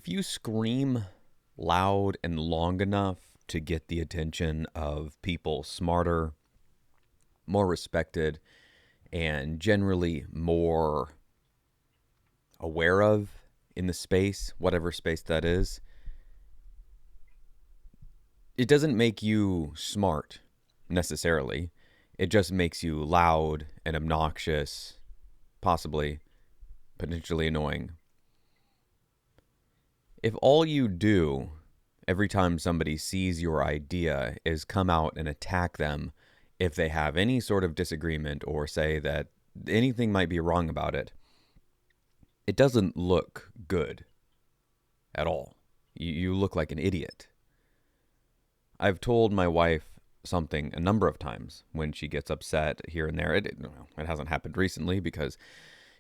If you scream loud and long enough to get the attention of people smarter, more respected, and generally more aware of in the space, whatever space that is, it doesn't make you smart necessarily. It just makes you loud and obnoxious, possibly potentially annoying. If all you do every time somebody sees your idea is come out and attack them if they have any sort of disagreement or say that anything might be wrong about it, it doesn't look good at all. You look like an idiot. I've told my wife something a number of times when she gets upset here and there. It hasn't happened recently because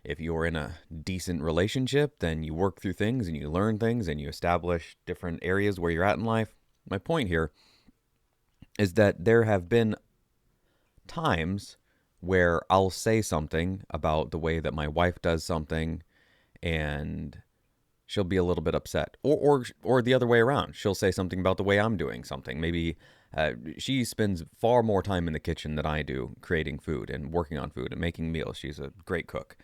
if you're in a decent relationship, then you work through things and you learn things and you establish different areas where you're at in life. My point here is that there have been times where I'll say something about the way that my wife does something and she'll be a little bit upset. Or the other way around. She'll say something about the way I'm doing something. Maybe she spends far more time in the kitchen than I do creating food and working on food and making meals. She's a great cook.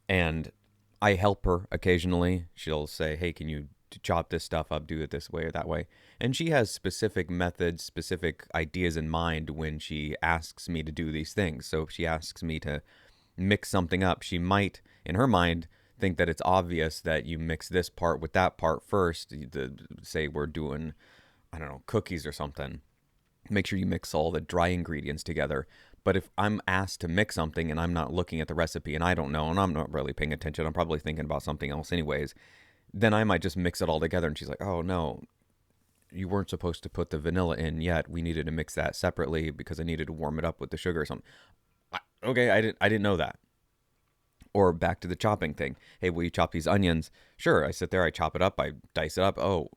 And I help her occasionally. She'll say, hey, can you chop this stuff up, do it this way or that way? And she has specific methods, specific ideas in mind when she asks me to do these things. So if she asks me to mix something up, she might, in her mind, think that it's obvious that you mix this part with that part first. Say we're doing, I don't know, cookies or something. Make sure you mix all the dry ingredients together. But if I'm asked to mix something and I'm not looking at the recipe and I don't know and I'm not really paying attention, I'm probably thinking about something else anyways, then I might just mix it all together. And she's like, oh no, you weren't supposed to put the vanilla in yet. We needed to mix that separately because I needed to warm it up with the sugar or something. Okay, I didn't know that. Or back to the chopping thing. Hey, will you chop these onions? Sure. I sit there, I chop it up, I dice it up. Oh,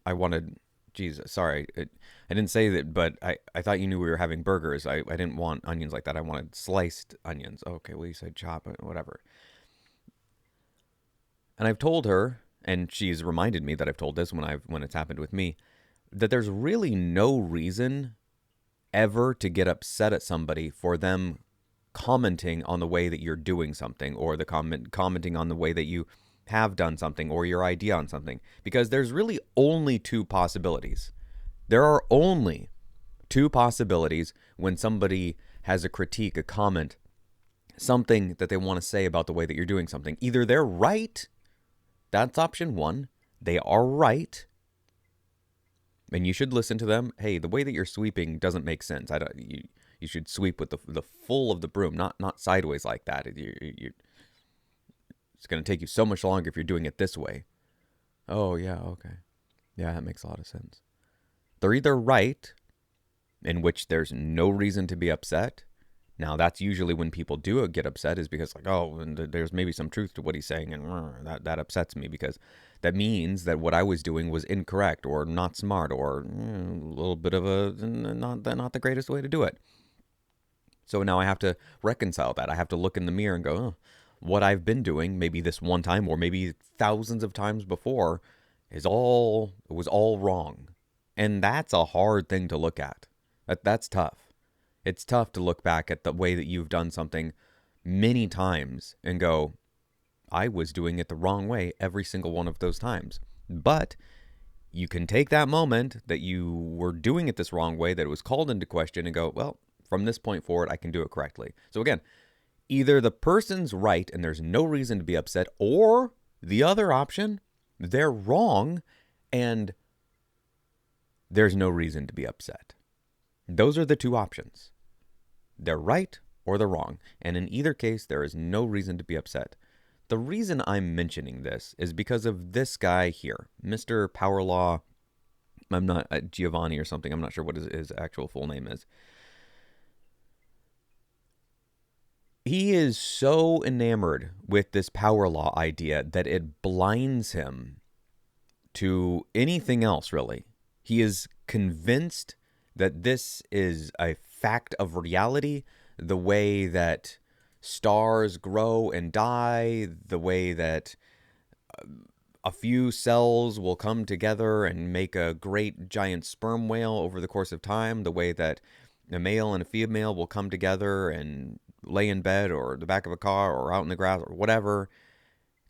I wanted, Jesus, sorry. I didn't say that, but I thought you knew we were having burgers. I didn't want onions like that. I wanted sliced onions. Okay, well, you said chop it, whatever. And I've told her, and she's reminded me that I've told this when it's happened with me, that there's really no reason ever to get upset at somebody for them commenting on the way that you're doing something or the commenting on the way that you have done something or your idea on something, because there's really only two possibilities. There are only two possibilities when somebody has a critique, a comment, something that they want to say about the way that you're doing something. Either they're right, that's option one, they are right, and you should listen to them. Hey, the way that you're sweeping doesn't make sense. You should sweep with the full of the broom, not sideways like that. It's going to take you so much longer if you're doing it this way. Oh, yeah, okay. Yeah, that makes a lot of sense. They're either right, in which there's no reason to be upset. Now, that's usually when people do get upset is because, like, oh, and there's maybe some truth to what he's saying, and that upsets me because that means that what I was doing was incorrect or not smart or a little bit of not the greatest way to do it. So now I have to reconcile that. I have to look in the mirror and go, oh, what I've been doing, maybe this one time or maybe thousands of times before, was all wrong. And that's a hard thing to look at. That's tough. It's tough to look back at the way that you've done something many times and go, I was doing it the wrong way every single one of those times. But you can take that moment that you were doing it this wrong way, that it was called into question, and go, well, from this point forward, I can do it correctly. So again, either the person's right and there's no reason to be upset, or the other option, they're wrong and there's no reason to be upset. Those are the two options. They're right or they're wrong. And in either case, there is no reason to be upset. The reason I'm mentioning this is because of this guy here, Mr. Powerlaw. I'm not Giovanni or something. I'm not sure what his actual full name is. He is so enamored with this power law idea that it blinds him to anything else, really. He is convinced that this is a fact of reality, the way that stars grow and die, the way that a few cells will come together and make a great giant sperm whale over the course of time, the way that a male and a female will come together and lay in bed or the back of a car or out in the grass or whatever,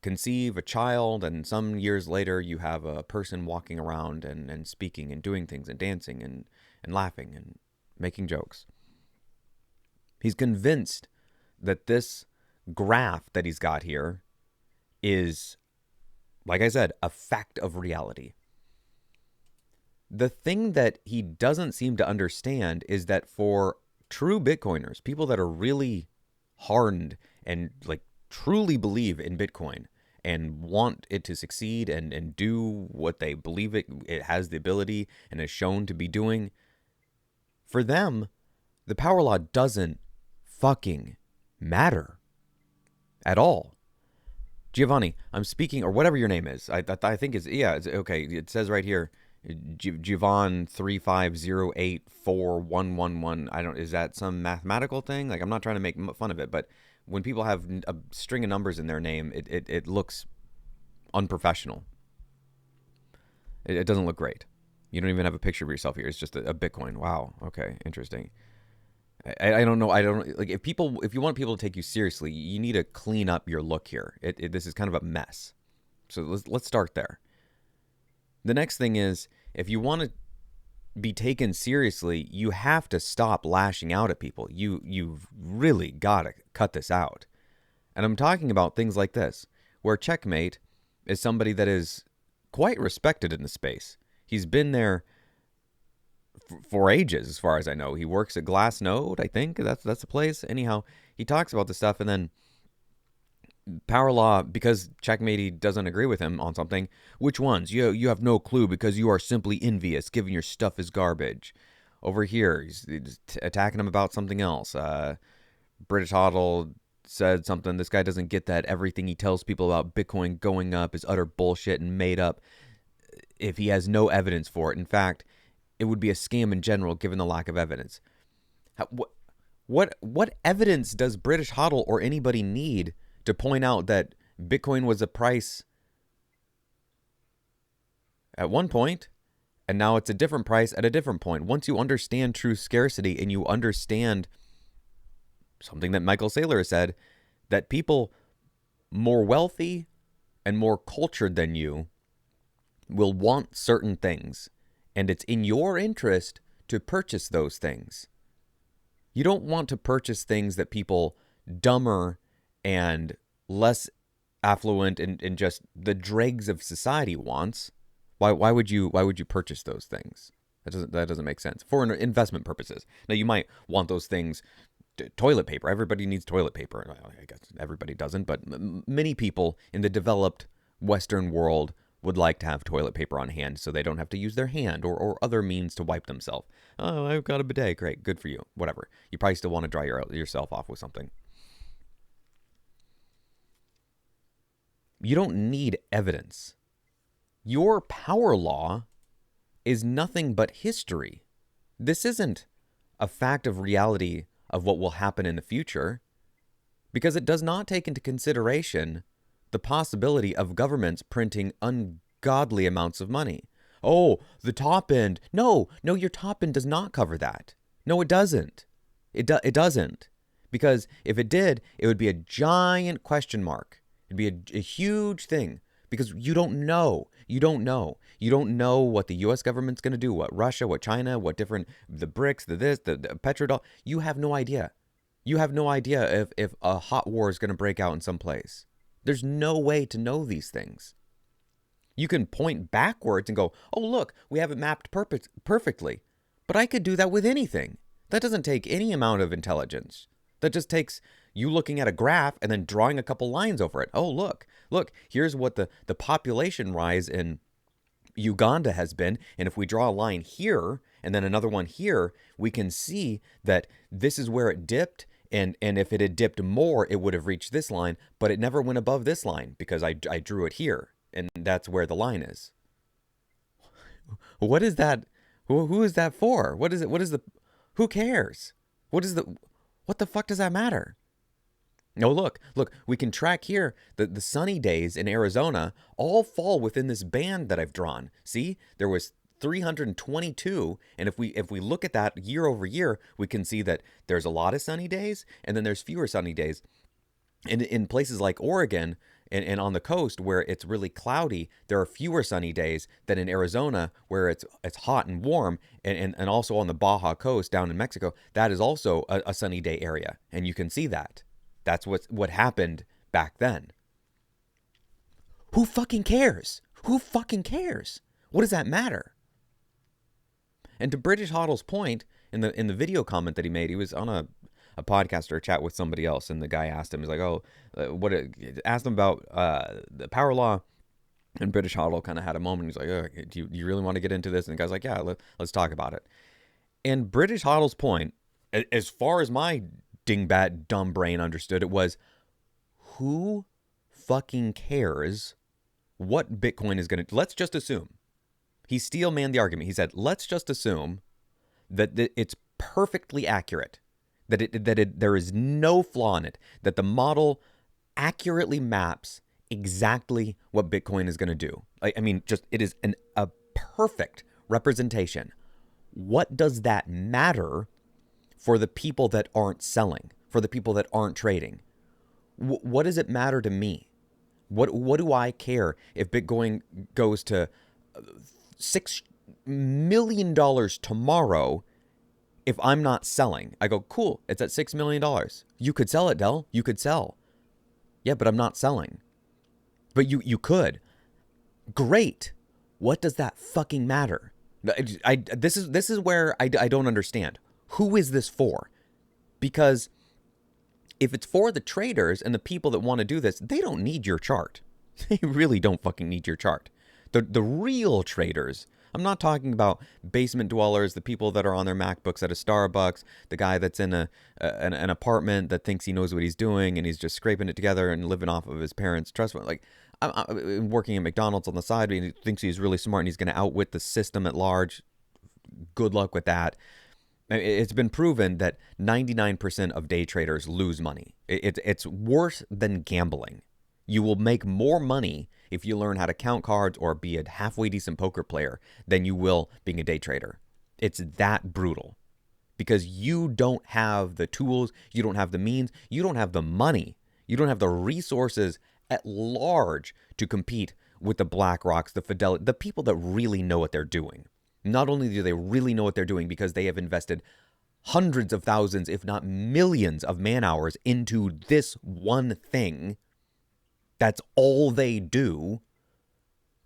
conceive a child, and some years later you have a person walking around and speaking and doing things and dancing and laughing and making jokes. He's convinced that this graph that he's got here is, like I said, a fact of reality. The thing that he doesn't seem to understand is that for true Bitcoiners, people that are really hardened and like truly believe in Bitcoin and want it to succeed and do what they believe it has the ability and is shown to be doing, for them, the power law doesn't fucking matter at all. Giovanni, I'm speaking, or whatever your name is. I think it's okay. It says right here, Giovann 350841111. I don't. Is that some mathematical thing? Like, I'm not trying to make fun of it, but when people have a string of numbers in their name, it looks unprofessional. It doesn't look great. You don't even have a picture of yourself here. It's just a Bitcoin. Wow. Okay. Interesting. I don't know. I don't like if you want people to take you seriously, you need to clean up your look here. This is kind of a mess. So let's start there. The next thing is, if you want to be taken seriously, you have to stop lashing out at people. You've really got to cut this out. And I'm talking about things like this, where Checkmate is somebody that is quite respected in the space. He's been there for ages, as far as I know. He works at Glassnode, I think. That's the place. Anyhow, he talks about this stuff, and then Power Law, because Checkmate doesn't agree with him on something. Which ones? You have no clue because you are simply envious, given your stuff is garbage. Over here, he's attacking him about something else. British Hodl said something. This guy doesn't get that everything he tells people about Bitcoin going up is utter bullshit and made up if he has no evidence for it. In fact, it would be a scam in general, given the lack of evidence. What evidence does British Hodl or anybody need to point out that Bitcoin was a price at one point, and now it's a different price at a different point? Once you understand true scarcity and you understand something that Michael Saylor has said, that people more wealthy and more cultured than you will want certain things, and it's in your interest to purchase those things. You don't want to purchase things that people dumber and less affluent and just the dregs of society wants. Why would you purchase those things? That doesn't make sense for investment purposes. Now, you might want those things. Toilet paper. Everybody needs toilet paper. I guess everybody doesn't, but many people in the developed Western world would like to have toilet paper on hand so they don't have to use their hand or other means to wipe themselves. Oh, I've got a bidet. Great. Good for you. Whatever. You probably still want to dry yourself off with something. You don't need evidence. Your power law is nothing but history. This isn't a fact of reality of what will happen in the future, because it does not take into consideration the possibility of governments printing ungodly amounts of money. Oh, the top end. No, your top end does not cover that. No, it doesn't. It doesn't. Because if it did, it would be a giant question mark. It'd be a huge thing, because you don't know. You don't know what the U.S. government's going to do, what Russia, what China, what different, the BRICS, the petrodollar. You have no idea. You have no idea if a hot war is going to break out in some place. There's no way to know these things. You can point backwards and go, oh, look, we have it mapped perfectly. But I could do that with anything. That doesn't take any amount of intelligence. That just takes you looking at a graph and then drawing a couple lines over it. Oh, look, here's what the population rise in Uganda has been. And if we draw a line here and then another one here, we can see that this is where it dipped. And if it had dipped more, it would have reached this line, but it never went above this line because I drew it here. And that's where the line is. What is that? Who is that for? Who cares? What the fuck does that matter? No, look, we can track here that the sunny days in Arizona all fall within this band that I've drawn. See, there was 322, and if we look at that year over year, we can see that there's a lot of sunny days, and then there's fewer sunny days. In places like Oregon and on the coast where it's really cloudy, there are fewer sunny days than in Arizona where it's hot and warm, and also on the Baja coast down in Mexico, that is also a sunny day area, and you can see that. That's what happened back then. Who fucking cares? Who fucking cares? What does that matter? And to British Hodl's point, in the video comment that he made, he was on a podcast or a chat with somebody else, and the guy asked him, he's like, "Oh, asked him about the power law." And British Hodl kind of had a moment. He's like, "Oh, do you really want to get into this?" And the guy's like, "Yeah, let's talk about it." And British Hodl's point, as far as my dingbat dumb brain understood it, was, who fucking cares what Bitcoin is going to... Let's just assume. He steel manned the argument. He said, let's just assume that it's perfectly accurate, that there is no flaw in it, that the model accurately maps exactly what Bitcoin is going to do. I mean, just it is a perfect representation. What does that matter for the people that aren't selling, for the people that aren't trading? What does it matter to me? What do I care if Bitcoin goes to $6 million tomorrow if I'm not selling? I go, cool, it's at $6 million. You could sell it, Del. You could sell. Yeah, but I'm not selling. But you could. Great. What does that fucking matter? This is where I don't understand. Who is this for? Because if it's for the traders and the people that want to do this, they don't need your chart. They really don't fucking need your chart. The real traders, I'm not talking about basement dwellers, the people that are on their MacBooks at a Starbucks, the guy that's in an apartment that thinks he knows what he's doing and he's just scraping it together and living off of his parents' trust fund. Like, I'm working at McDonald's on the side, and he thinks he's really smart and he's going to outwit the system at large. Good luck with that. It's been proven that 99% of day traders lose money. It's worse than gambling. You will make more money if you learn how to count cards or be a halfway decent poker player than you will being a day trader. It's that brutal because you don't have the tools, you don't have the means, you don't have the money, you don't have the resources at large to compete with the BlackRocks, the Fidelity, the people that really know what they're doing. Not only do they really know what they're doing because they have invested hundreds of thousands, if not millions of man hours into this one thing. That's all they do.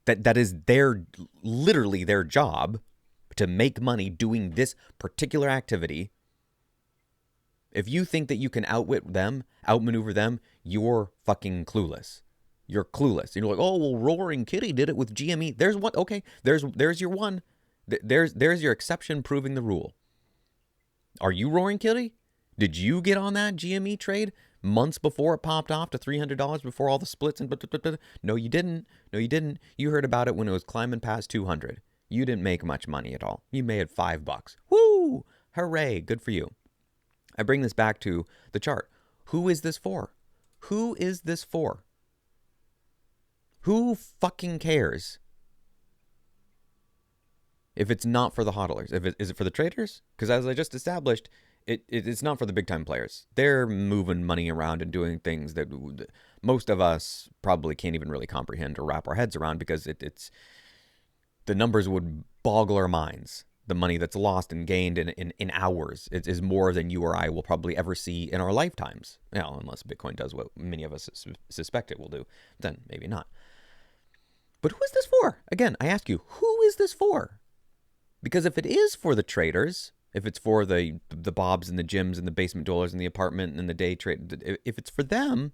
That is literally their job, to make money doing this particular activity. If you think that you can outwit them, outmaneuver them, you're fucking clueless. You're clueless. You're like, oh, well, Roaring Kitty did it with GME. There's one. Okay, there's your one. There's your exception proving the rule. Are you Roaring Kitty? Did you get on that GME trade months before it popped off to $300 before all the splits and No, you didn't. No, you didn't. You heard about it when it was climbing past 200. You didn't make much money at all. You made $5. Woo! Hooray! Good for you. I bring this back to the chart. Who is this for? Who is this for? Who fucking cares? If it's not for the hodlers, is it for the traders? Because as I just established, it's not for the big time players. They're moving money around and doing things that most of us probably can't even really comprehend or wrap our heads around, because it's the numbers would boggle our minds. The money that's lost and gained in hours is more than you or I will probably ever see in our lifetimes. Now, unless Bitcoin does what many of us suspect it will do, then maybe not. But who is this for? Again, I ask you, who is this for? Because if it is for the traders, if it's for the Bobs and the Jims and the basement dwellers and the apartment and the day trade, if it's for them,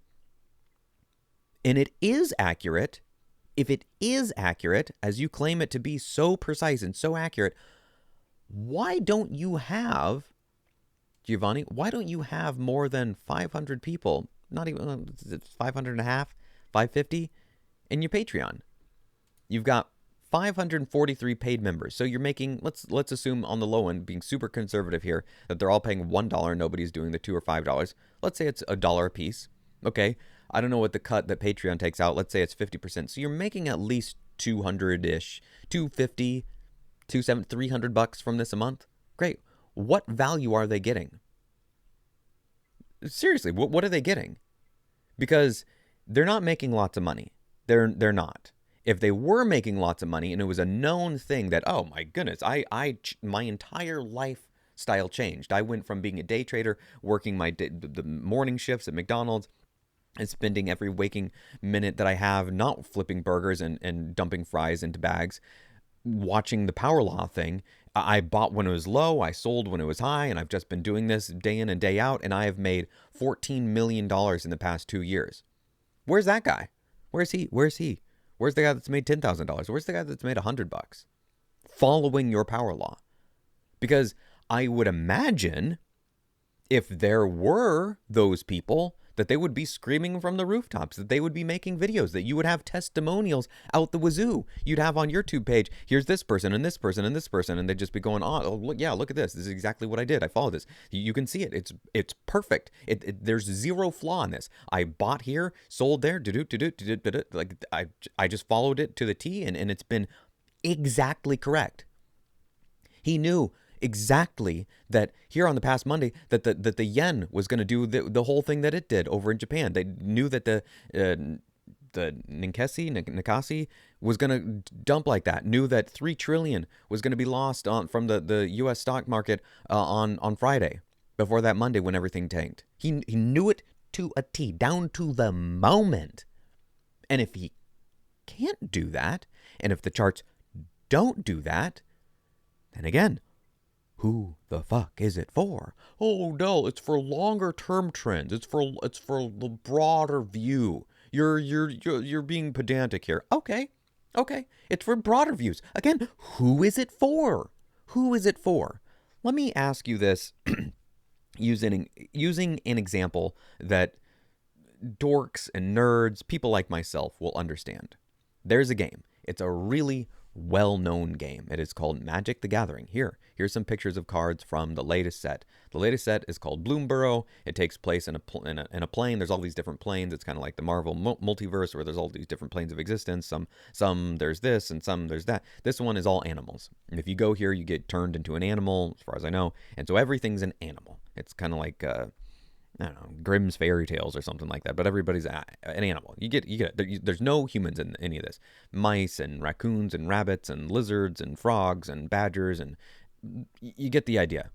and it is accurate, if it is accurate, as you claim it to be, so precise and so accurate, why don't you have, Giovanni, why don't you have more than 500 people, not even 500 and a half, 550 in your Patreon? You've got 543 paid members. So you're making, let's assume on the low end, being super conservative here, that they're all paying $1. Nobody's doing the $2 or $5. Let's say it's $1 a piece. Okay, I don't know what the cut that Patreon takes out. Let's say it's 50%. So you're making at least 200-ish, 250, 270, $300 from this a month. Great. What value are they getting? Seriously, what are they getting? Because they're not making lots of money. They're not. If they were making lots of money and it was a known thing that, oh my goodness, my entire lifestyle changed. I went from being a day trader, working the morning shifts at McDonald's, and spending every waking minute that I have not flipping burgers and dumping fries into bags, watching the power law thing. I bought when it was low, I sold when it was high, and I've just been doing this day in and day out, and I have made $14 million in the past 2 years. Where's that guy? Where's he? Where's he? Where's the guy that's made $10,000? Where's the guy that's made $100? Following your power law. Because I would imagine if there were those people, that they would be screaming from the rooftops, that they would be making videos, that you would have testimonials out the wazoo. You'd have on your YouTube page, here's this person and this person and this person, and they'd just be going, oh, look, yeah, look at this. This is exactly what I did. I followed this. You can see it. It's perfect. There's zero flaw in this. I bought here, sold there, like I just followed it to the T, and it's been exactly correct. He knew exactly that here on the past Monday that the yen was going to do the whole thing that it did over in Japan. They knew that the Nikkei was going to dump like that. Knew that 3 trillion was going to be lost from the U.S. stock market on Friday before that Monday when everything tanked. He knew it to a T, down to the moment. And if he can't do that, and if the charts don't do that, then again, who the fuck is it for? Oh no, it's for longer term trends. It's for the broader view. You're being pedantic here. Okay. It's for broader views. Again, who is it for? Who is it for? Let me ask you this using an example that dorks and nerds, people like myself, will understand. There's a game. It's a really well-known game. It is called Magic the Gathering. Here's some pictures of cards from the latest set. The latest set is called Bloomburrow. It takes place in a plane. There's all these different planes. It's kind of like the Marvel multiverse where there's all these different planes of existence. Some there's this and some there's that. This one is all animals. And if you go here, you get turned into an animal, as far as I know. And so everything's an animal. It's kind of like I don't know, Grimm's fairy tales or something like that, but everybody's an animal. You get it. There's no humans in any of this. Mice and raccoons and rabbits and lizards and frogs and badgers, and you get the idea.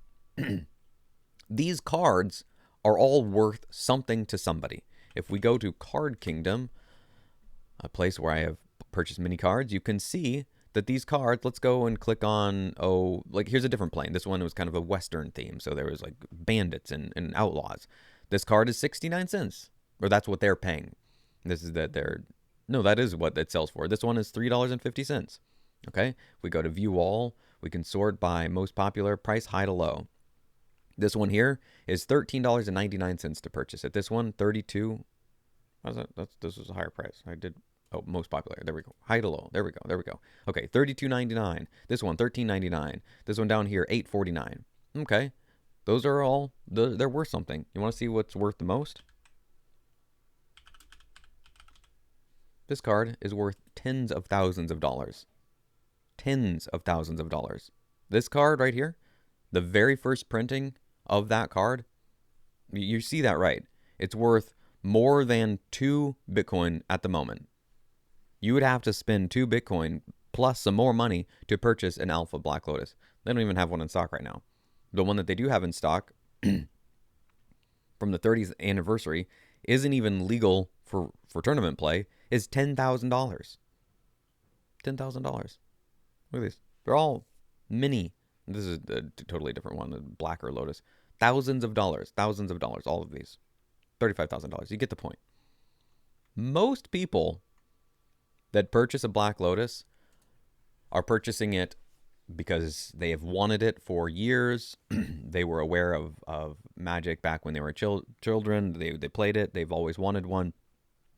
These cards are all worth something to somebody. If we go to Card Kingdom, a place where I have purchased mini cards, you can see that these cards, let's go and click on, like here's a different plane. This one was kind of a Western theme, so there was like bandits and outlaws. This card is 69 cents, or that's what they're paying. This is that is what it sells for. This one is $3.50. Okay, if we go to view all, we can sort by most popular, price high to low. This one here is $13.99 to purchase it. This one, $32. This was a higher price. Most popular. There we go. High to low. There we go. Okay, $32.99. This one, $13.99. This one down here, $8.49. Okay, those are all, they're worth something. You want to see what's worth the most? This card is worth tens of thousands of dollars. Tens of thousands of dollars. This card right here, the very first printing of that card, you see that right. It's worth more than 2 Bitcoin at the moment. You would have to spend 2 Bitcoin plus some more money to purchase an Alpha Black Lotus. They don't even have one in stock right now. The one that they do have in stock from the 30th anniversary isn't even legal for tournament play, is $10,000. $10,000. Look at these. They're all mini. This is a totally different one, the Blacker Lotus. Thousands of dollars, all of these. $35,000. You get the point. Most people that purchase a Black Lotus are purchasing it because they have wanted it for years. They were aware of Magic back when they were children. They played it. They've always wanted one.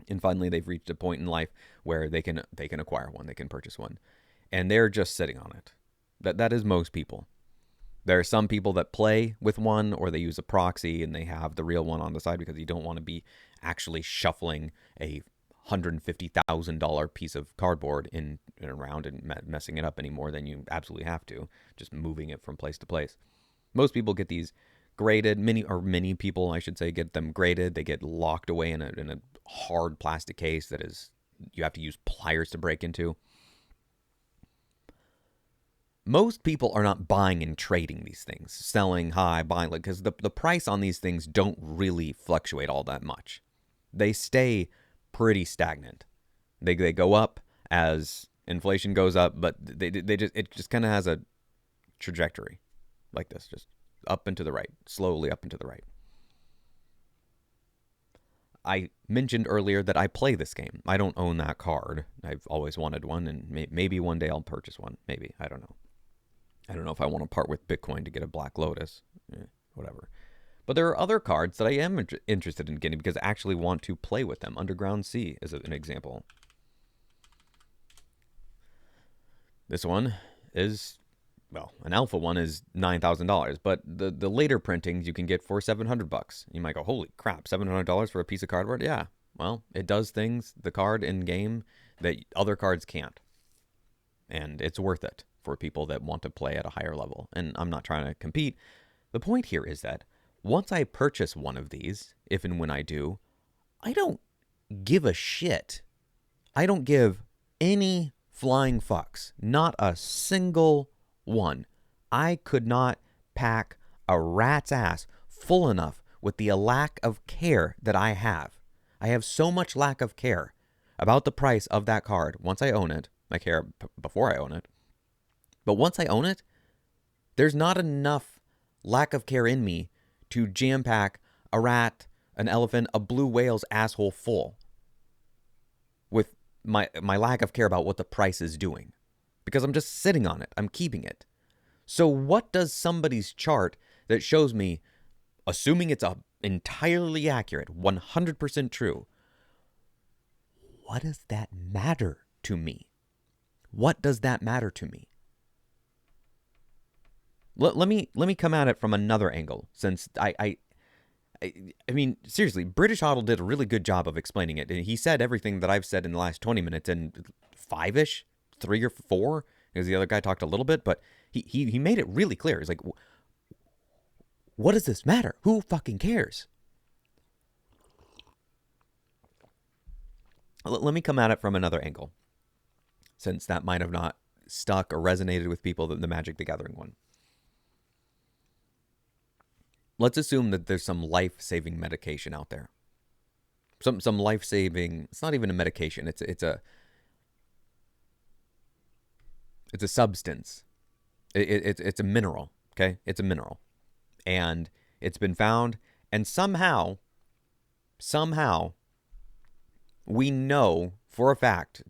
And finally, they've reached a point in life where they can acquire one. They can purchase one. And they're just sitting on it. That is most people. There are some people that play with one, or they use a proxy and they have the real one on the side because you don't want to be actually shuffling a $150,000 piece of cardboard in and around and messing it up any more than you absolutely have to, just moving it from place to place. Most people get these graded, many people, I should say, get them graded. They get locked away in a hard plastic case that is, you have to use pliers to break into. Most people are not buying and trading these things, selling high, buying, because the price on these things don't really fluctuate all that much. They stay pretty stagnant. They go up as inflation goes up, but it just kind of has a trajectory like this, just up and to the right, slowly up and to the right. I mentioned earlier that I play this game. I don't own that card. I've always wanted one, and maybe one day I'll purchase one. Maybe. I don't know. I don't know if I want to part with Bitcoin to get a Black Lotus. Whatever. But there are other cards that I am interested in getting because I actually want to play with them. Underground Sea is an example. This one is, well, an alpha one is $9,000, but the later printings you can get for $700. You might go, holy crap, $700 for a piece of cardboard? Yeah, well, it does things, the card in game, that other cards can't. And it's worth it for people that want to play at a higher level. And I'm not trying to compete. The point here is that once I purchase one of these, if and when I do, I don't give a shit. I don't give any flying fucks. Not a single one. I could not pack a rat's ass full enough with the lack of care that I have. I have so much lack of care about the price of that card once I own it. I care before I own it. But once I own it, there's not enough lack of care in me to jam pack a rat, an elephant, a blue whale's asshole full with my lack of care about what the price is doing. Because I'm just sitting on it. I'm keeping it. So what does somebody's chart that shows me, assuming it's entirely accurate, 100% true, what does that matter to me? What does that matter to me? Let me come at it from another angle, since I mean, seriously, British Hodl did a really good job of explaining it. He said everything that I've said in the last 20 minutes in 5-ish, 3 or 4, because the other guy talked a little bit, but he made it really clear. He's like, what does this matter? Who fucking cares? Let me come at it from another angle, since that might have not stuck or resonated with people, the Magic the Gathering one. Let's assume that there's some life-saving medication out there. Some life-saving, it's not even a medication, it's a substance. It's a mineral, okay? It's a mineral. And it's been found, and somehow, we know for a fact,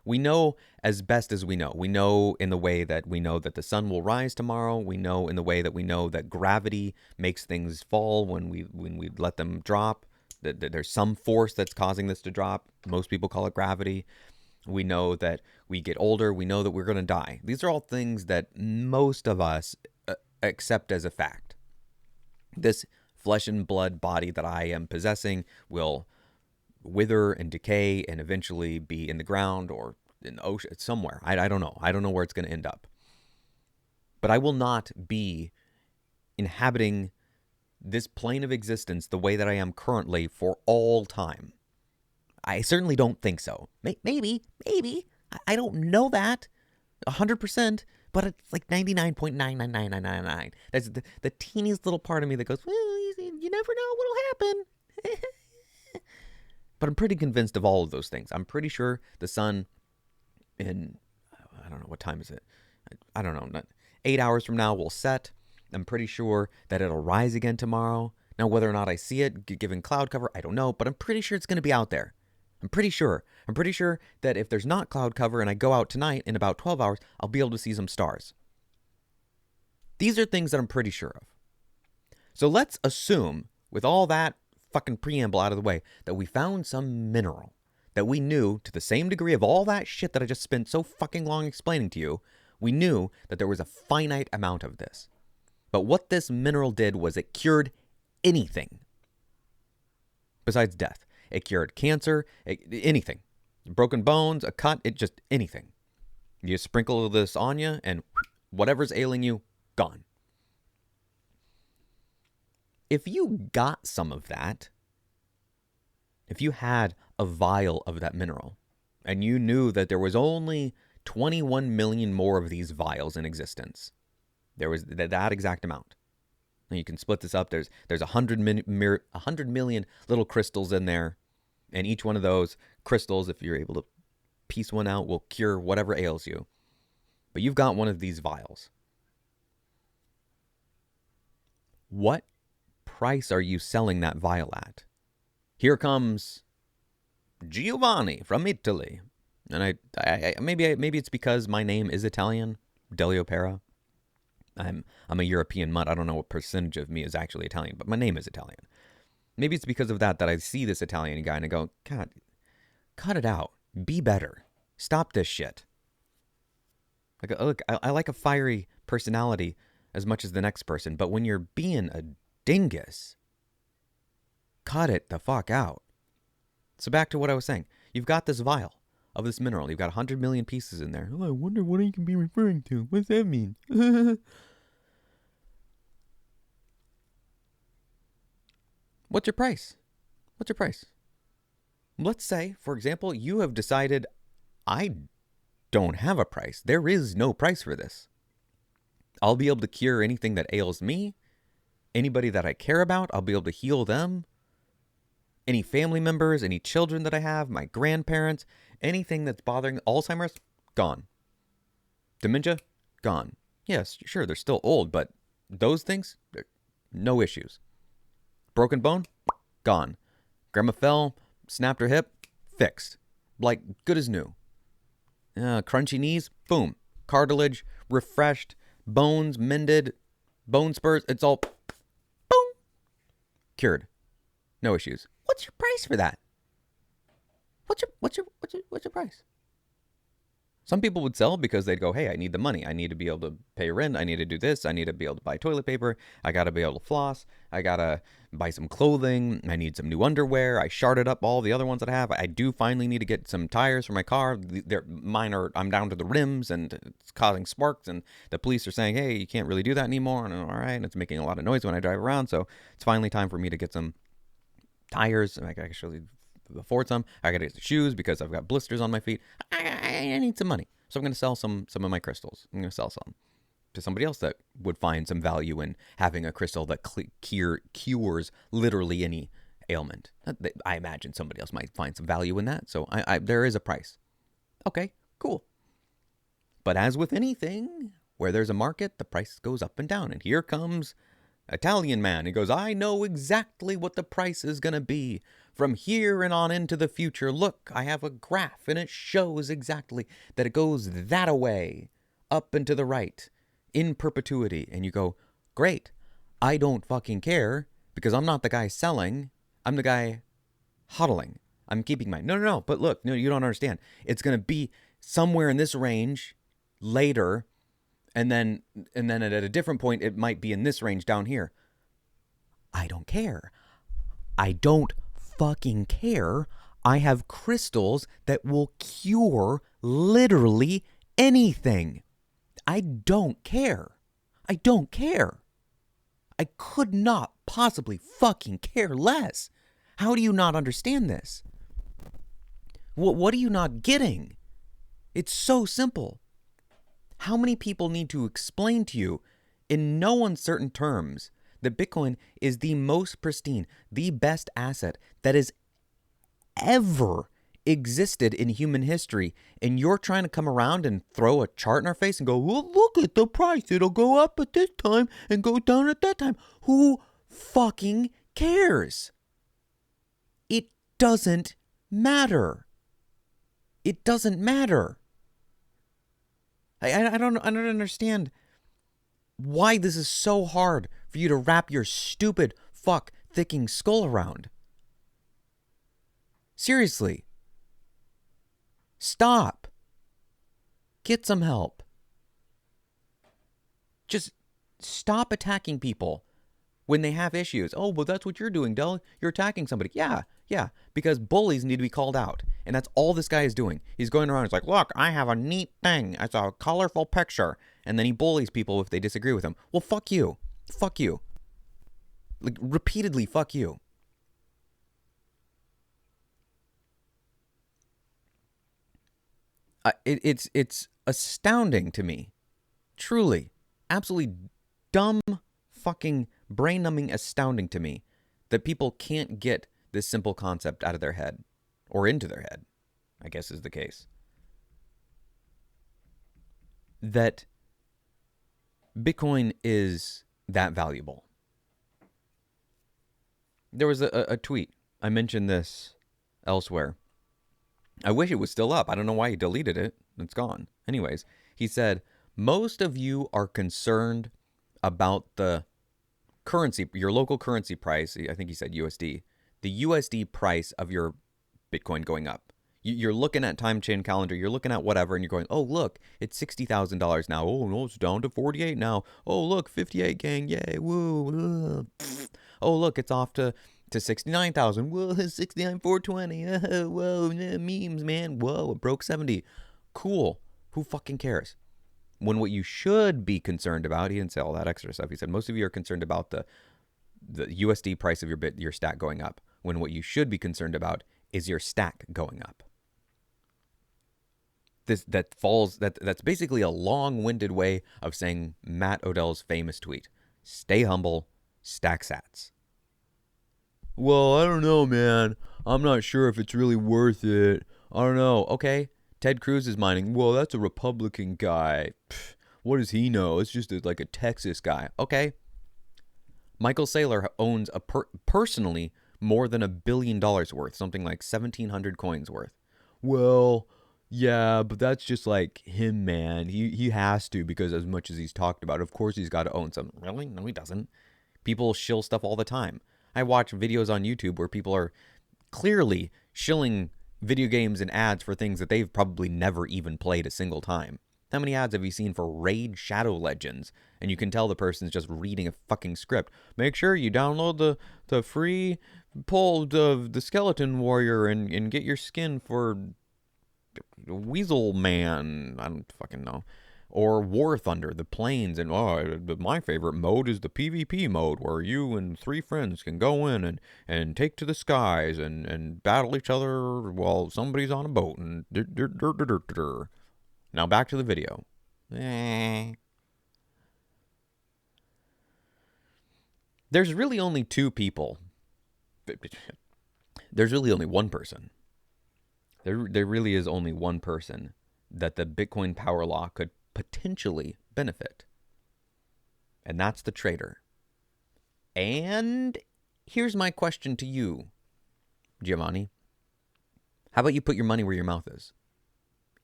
we know as best as we know. We know in the way that we know that the sun will rise tomorrow. We know in the way that we know that gravity makes things fall when we let them drop. That there's some force that's causing this to drop. Most people call it gravity. We know that we get older. We know that we're going to die. These are all things that most of us accept as a fact. This flesh and blood body that I am possessing will wither and decay and eventually be in the ground or in the ocean somewhere. I don't know. I don't know where it's going to end up. But I will not be inhabiting this plane of existence the way that I am currently for all time. I certainly don't think so. Maybe. I don't know that 100%, but it's like 99.99999. That's the teeniest little part of me that goes, well, you never know what'll happen. But I'm pretty convinced of all of those things. I'm pretty sure the sun in, I don't know, what time is it? I don't know, 8 hours from now will set. I'm pretty sure that it'll rise again tomorrow. Now, whether or not I see it, given cloud cover, I don't know, but I'm pretty sure it's going to be out there. I'm pretty sure that if there's not cloud cover and I go out tonight in about 12 hours, I'll be able to see some stars. These are things that I'm pretty sure of. So let's assume, with all that fucking preamble out of the way, that we found some mineral that we knew to the same degree of all that shit that I just spent so fucking long explaining to you, We knew that there was a finite amount of this. But what this mineral did was it cured anything besides death. It cured cancer, anything. Broken bones, a cut, anything. You sprinkle this on you and whatever's ailing you, gone. If you got some of that, if you had a vial of that mineral and you knew that there was only 21 million more of these vials in existence, there was that exact amount. And you can split this up. There's 100 million little crystals in there. And each one of those crystals, if you're able to piece one out, will cure whatever ails you. But you've got one of these vials. What price are you selling that vial at? Here comes Giovanni from Italy. And maybe it's because my name is Italian, Delio Pera. I'm a European mutt. I don't know what percentage of me is actually Italian, but my name is Italian. Maybe it's because of that I see this Italian guy and I go, God, cut it out. Be better. Stop this shit. Like, look, I like a fiery personality as much as the next person, but when you're being a dingus, cut it the fuck out. So back to what I was saying. You've got this vial of this mineral. You've got 100 million pieces in there. Oh, I wonder what he can be referring to. What's that mean? What's your price? What's your price? Let's say, for example, you have decided, I don't have a price. There is no price for this. I'll be able to cure anything that ails me. Anybody that I care about, I'll be able to heal them. Any family members, any children that I have, my grandparents, anything that's bothering Alzheimer's, gone. Dementia, gone. Yes, sure, they're still old, but those things, no issues. Broken bone, gone. Grandma fell, snapped her hip, fixed. Like, good as new. Crunchy knees, boom. Cartilage, refreshed, bones mended, bone spurs, it's all, boom, cured. No issues. What's your price for that? What's your price? Some people would sell because they'd go, hey, I need the money. I need to be able to pay rent. I need to do this. I need to be able to buy toilet paper. I got to be able to floss. I got to buy some clothing. I need some new underwear. I sharded up all the other ones that I have. I do finally need to get some tires for my car. I'm down to the rims and it's causing sparks. And the police are saying, hey, you can't really do that anymore. And all right, and it's making a lot of noise when I drive around. So it's finally time for me to get some tires. I can actually afford some. I got to get the shoes because I've got blisters on my feet. I need some money. So I'm going to sell some of my crystals. I'm going to sell some to somebody else that would find some value in having a crystal that cures literally any ailment. I imagine somebody else might find some value in that. So there is a price. Okay, cool. But as with anything, where there's a market, the price goes up and down. And here comes Italian man. He goes, I know exactly what the price is going to be from here and on into the future. Look, I have a graph and it shows exactly that it goes that away, up and to the right, in perpetuity. And you go, great. I don't fucking care because I'm not the guy selling. I'm the guy hodling. I'm keeping mine. No. But look, no, you don't understand. It's going to be somewhere in this range later. And then at a different point, it might be in this range down here. I don't care. I don't fucking care. I have crystals that will cure literally anything. I don't care. I don't care. I could not possibly fucking care less. How do you not understand this? What are you not getting? It's so simple. How many people need to explain to you in no uncertain terms that Bitcoin is the most pristine, the best asset that has ever existed in human history, and you're trying to come around and throw a chart in our face and go, well, look at the price. It'll go up at this time and go down at that time. Who fucking cares? It doesn't matter. It doesn't matter. I don't understand why this is so hard for you to wrap your stupid thinking skull around. Seriously. Stop. Get some help. Just stop attacking people when they have issues. Oh, well, that's what you're doing, Del. You're attacking somebody. Yeah, because bullies need to be called out. And that's all this guy is doing. He's going around, he's like, look, I have a neat thing. It's a colorful picture. And then he bullies people if they disagree with him. Well, fuck you. Fuck you. Like, repeatedly, fuck you. It's astounding to me. Truly. Absolutely dumb, fucking brain-numbing astounding to me that people can't get this simple concept out of their head. Or into their head, I guess is the case. That Bitcoin is that valuable. There was a tweet. I mentioned this elsewhere. I wish it was still up. I don't know why he deleted it. It's gone. Anyways, he said, most of you are concerned about the currency, your local currency price. I think he said USD. The USD price of your Bitcoin going up. You're looking at time chain calendar. You're looking at whatever, and you're going, oh, look, it's $60,000 now. Oh, no, it's down to 48 now. Oh, look, 58, gang. Yay. Woo. Oh, look, it's off to 69,000. Whoa, 69,420. Whoa, memes, man. Whoa, it broke 70. Cool. Who fucking cares? When what you should be concerned about, he didn't say all that extra stuff. He said most of you are concerned about the USD price of your stack going up. When what you should be concerned about is your stack going up. That's basically a long-winded way of saying Matt Odell's famous tweet. Stay humble, stack sats. Well, I don't know, man. I'm not sure if it's really worth it. I don't know. Okay, Ted Cruz is mining. Well, that's a Republican guy. Pfft, what does he know? It's just like a Texas guy. Okay. Michael Saylor owns personally more than $1 billion worth, something like 1,700 coins worth. Well, yeah, but that's just like him, man. He has to, because as much as he's talked about, of course he's got to own something. Really? No, he doesn't. People shill stuff all the time. I watch videos on YouTube where people are clearly shilling video games and ads for things that they've probably never even played a single time. How many ads have you seen for Raid Shadow Legends? And you can tell the person's just reading a fucking script. Make sure you download the free pull of the Skeleton Warrior and get your skin for Weasel Man. I don't fucking know. Or War Thunder, the planes. And my favorite mode is the PvP mode, where you and 3 friends can go in and take to the skies and battle each other while somebody's on a boat. And now back to the video. There's really only 2 people. There's really only one person. There really is only one person that the Bitcoin power law could potentially benefit. And that's the trader. And here's my question to you, Giovanni. How about you put your money where your mouth is?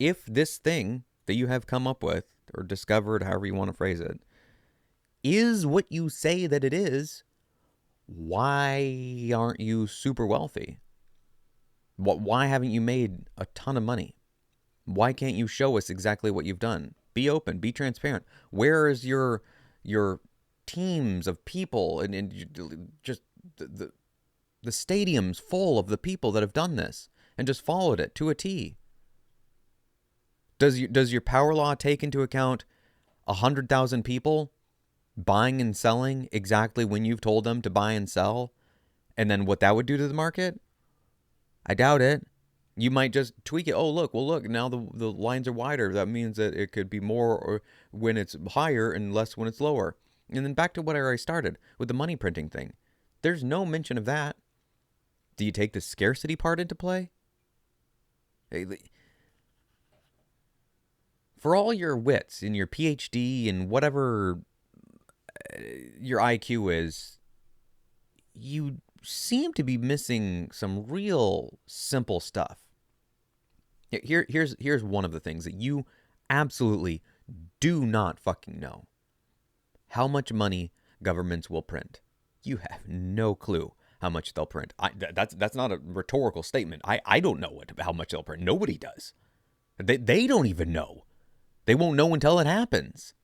If this thing that you have come up with, or discovered, however you want to phrase it, is what you say that it is, why aren't you super wealthy? Why haven't you made a ton of money? Why can't you show us exactly what you've done? Be open, be transparent. Where is your teams of people and just the stadiums full of the people that have done this and just followed it to a T? Does your power law take into account 100,000 people buying and selling exactly when you've told them to buy and sell, and then what that would do to the market? I doubt it. You might just tweak it. Oh, look, now the lines are wider. That means that it could be more or when it's higher and less when it's lower. And then back to what I already started with the money printing thing. There's no mention of that. Do you take the scarcity part into play? For all your wits and your PhD and whatever your IQ is, you seem to be missing some real simple stuff. Here's one of the things that you absolutely do not fucking know. How much money governments will print. You have no clue how much they'll print. That's not a rhetorical statement. I don't know how much they'll print. Nobody does. They don't even know. They won't know until it happens.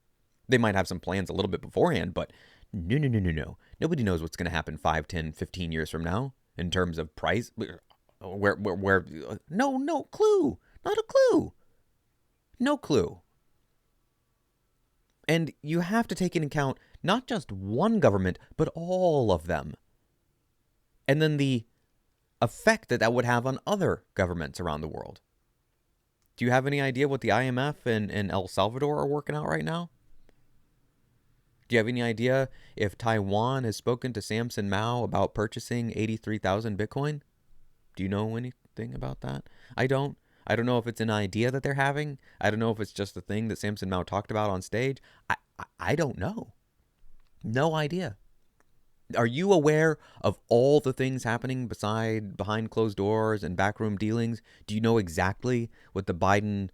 They might have some plans a little bit beforehand, but no, no, no, no, no. Nobody knows what's going to happen 5, 10, 15 years from now in terms of price. Where, no clue. Not a clue. No clue. And you have to take into account not just one government, but all of them. And then the effect that would have on other governments around the world. Do you have any idea what the IMF and El Salvador are working out right now? Do you have any idea if Taiwan has spoken to Samson Mao about purchasing 83,000 Bitcoin? Do you know anything about that? I don't. I don't know if it's an idea that they're having. I don't know if it's just a thing that Samson Mao talked about on stage. I don't know. No idea. Are you aware of all the things happening behind closed doors and backroom dealings? Do you know exactly what the Biden,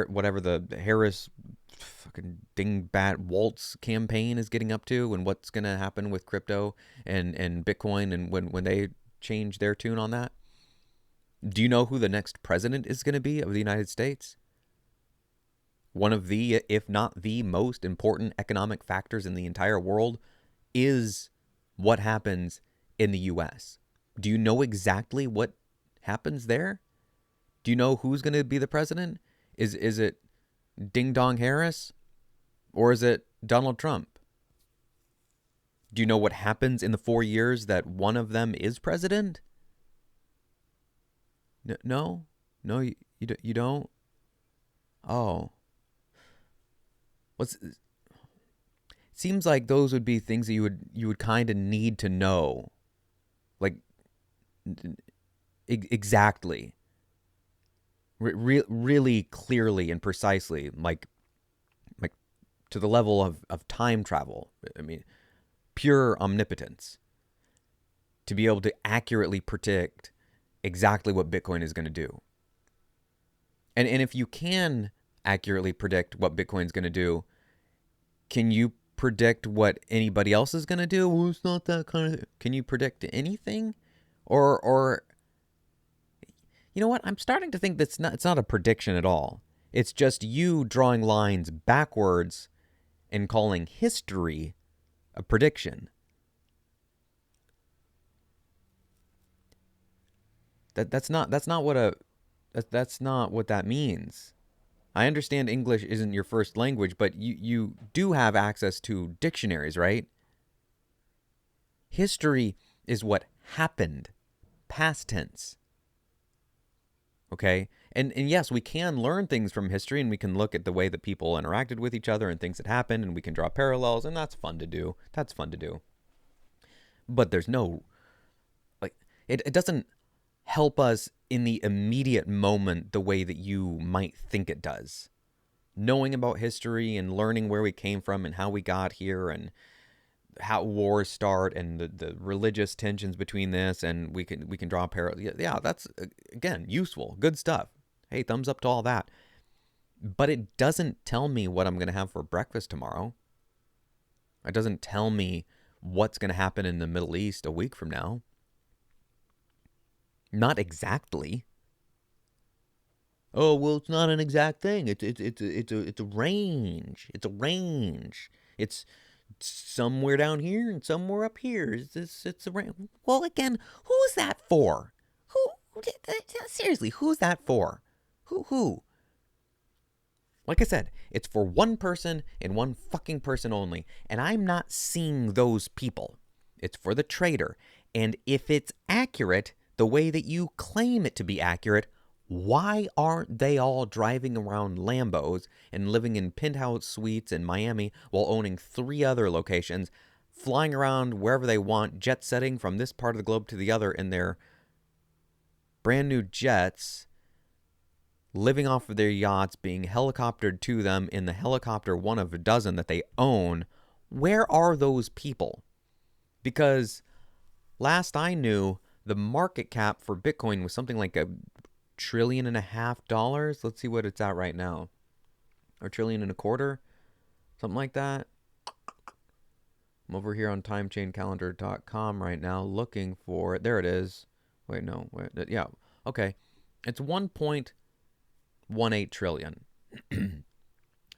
whatever the Harris fucking dingbat waltz campaign is getting up to, and what's going to happen with crypto and Bitcoin, and when they change their tune on that? Do you know who the next president is going to be of the United States? One of the, if not the most important economic factors in the entire world is what happens in the U.S. Do you know exactly what happens there? Do you know who's going to be the president? Is it Ding Dong Harris, or is it Donald Trump? Do you know what happens in the 4 years that one of them is president? No, you don't. Oh, what's? Seems like those would be things that you would kind of need to know, like exactly, really clearly and precisely, like to the level of time travel. I mean, pure omnipotence to be able to accurately predict exactly what Bitcoin is going to do. And if you can accurately predict what Bitcoin is going to do, can you predict what anybody else is going to do? Well, it's not that kind of. Can you predict anything? Or you know what? I'm starting to think it's not a prediction at all. It's just you drawing lines backwards and calling history a prediction. That's not what that means. I understand English isn't your first language, but you do have access to dictionaries, right? History is what happened, past tense. Okay? And yes, we can learn things from history, and we can look at the way that people interacted with each other and things that happened, and we can draw parallels, and that's fun to do. But there's no, like, it doesn't help us in the immediate moment the way that you might think it does. Knowing about history and learning where we came from and how we got here and how wars start and the religious tensions between this, and we can draw a parallel. Yeah, that's, again, useful, good stuff. Hey, thumbs up to all that. But it doesn't tell me what I'm going to have for breakfast tomorrow. It doesn't tell me what's going to happen in the Middle East a week from now. Not exactly. Oh, well, it's not an exact thing. It's a range. It's a range. It's somewhere down here and somewhere up here. It's a range. Well, again, who's that for? Who? Seriously, who's that for? Who? Like I said, it's for one person and one fucking person only, and I'm not seeing those people. It's for the trader, and if it's accurate the way that you claim it to be accurate, why aren't they all driving around Lambos and living in penthouse suites in Miami while owning 3 other locations, flying around wherever they want, jet setting from this part of the globe to the other in their brand new jets, living off of their yachts, being helicoptered to them in the helicopter, one of a dozen that they own? Where are those people? Because last I knew, the market cap for Bitcoin was something like $1.5 trillion. Let's see what it's at right now. Or $1.25 trillion, something like that. I'm over here on timechaincalendar.com right now looking for it. There it is. Wait, no. Yeah. Okay. It's 1.18 trillion.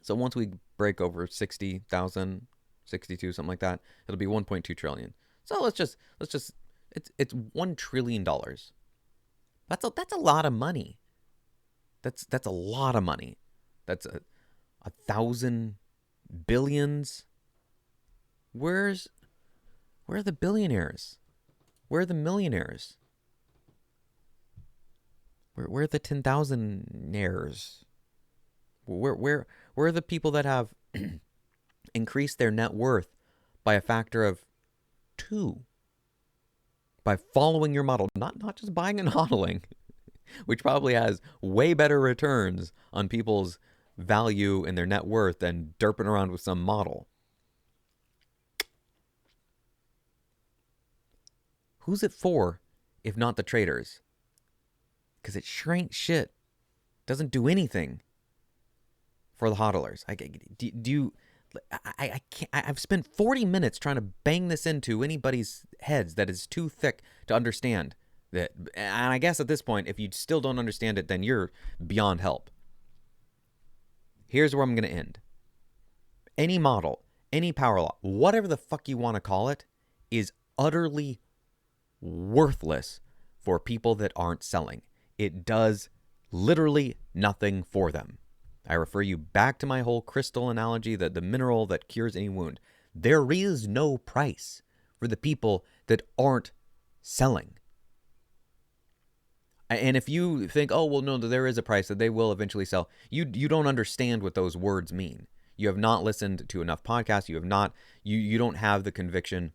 So once we break over 60,000, 62, something like that, it'll be 1.2 trillion. So let's just it's $1 trillion. That's a lot of money. That's a lot of money. That's a thousand billions. Where's where are the billionaires? Where are the millionaires? Where are the 10,000naires? Where are the people that have increased their net worth by a factor of 2 by following your model, not just buying and hodling, which probably has way better returns on people's value and their net worth than derping around with some model. Who's it for if not the traders? Because it sure ain't shit. Doesn't do anything for the hodlers. I can't. I've spent 40 minutes trying to bang this into anybody's heads that is too thick to understand that. And I guess at this point, if you still don't understand it, then you're beyond help. Here's where I'm going to end. Any model, any power law, whatever the fuck you want to call it, is utterly worthless for people that aren't selling. It does literally nothing for them. I refer you back to my whole crystal analogy, that the mineral that cures any wound. There is no price for the people that aren't selling. And if you think, oh, well, no, there is a price that they will eventually sell, you don't understand what those words mean. You have not listened to enough podcasts. You don't have the conviction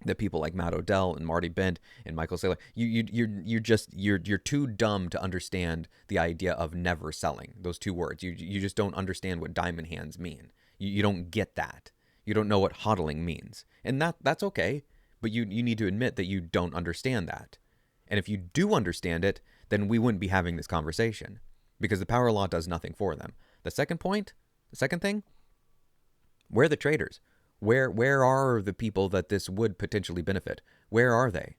that people like Matt Odell and Marty Bent and Michael Saylor, you're too dumb to understand the idea of never selling. Those two words, you just don't understand what diamond hands mean. You don't get that. You don't know what hodling means, and that's okay. But you need to admit that you don't understand that. And if you do understand it, then we wouldn't be having this conversation, because the power law does nothing for them. The second thing, where are the traders? Where are the people that this would potentially benefit? Where are they?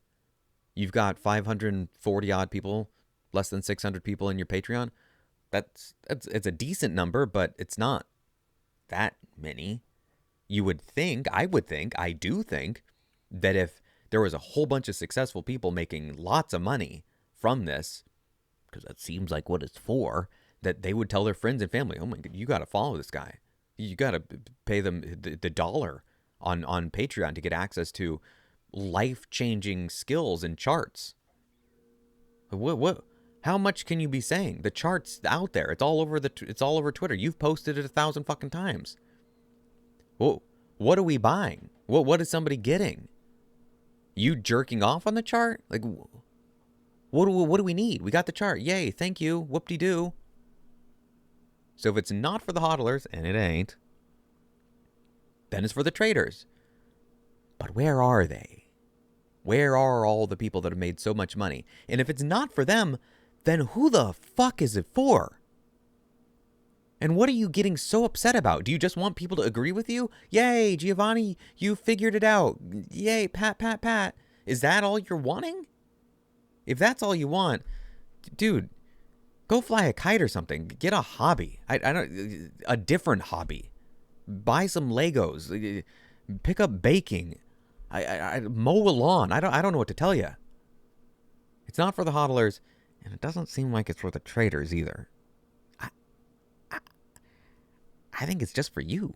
You've got 540 odd people, less than 600 people in your Patreon. It's a decent number, but it's not that many. I do think that if there was a whole bunch of successful people making lots of money from this, because that seems like what it's for, that they would tell their friends and family, oh my God, you got to follow this guy. You got to pay them the dollar on Patreon to get access to life-changing skills and charts. What? How much can you be saying? The chart's out there. It's all over Twitter. You've posted it 1,000 fucking times. Whoa, what are we buying? What is somebody getting? You jerking off on the chart? Like, what do we need? We got the chart. Yay, thank you. Whoop-de-doo. So if it's not for the hodlers, and it ain't, then it's for the traders. But where are they? Where are all the people that have made so much money? And if it's not for them, then who the fuck is it for? And what are you getting so upset about? Do you just want people to agree with you? Yay, Giovanni, you figured it out. Yay, pat, pat, pat. Is that all you're wanting? If that's all you want, dude, go fly a kite or something. Get a hobby. A different hobby. Buy some Legos. Pick up baking. I mow a lawn. I don't know what to tell you. It's not for the hodlers, and it doesn't seem like it's for the traders either. I think it's just for you.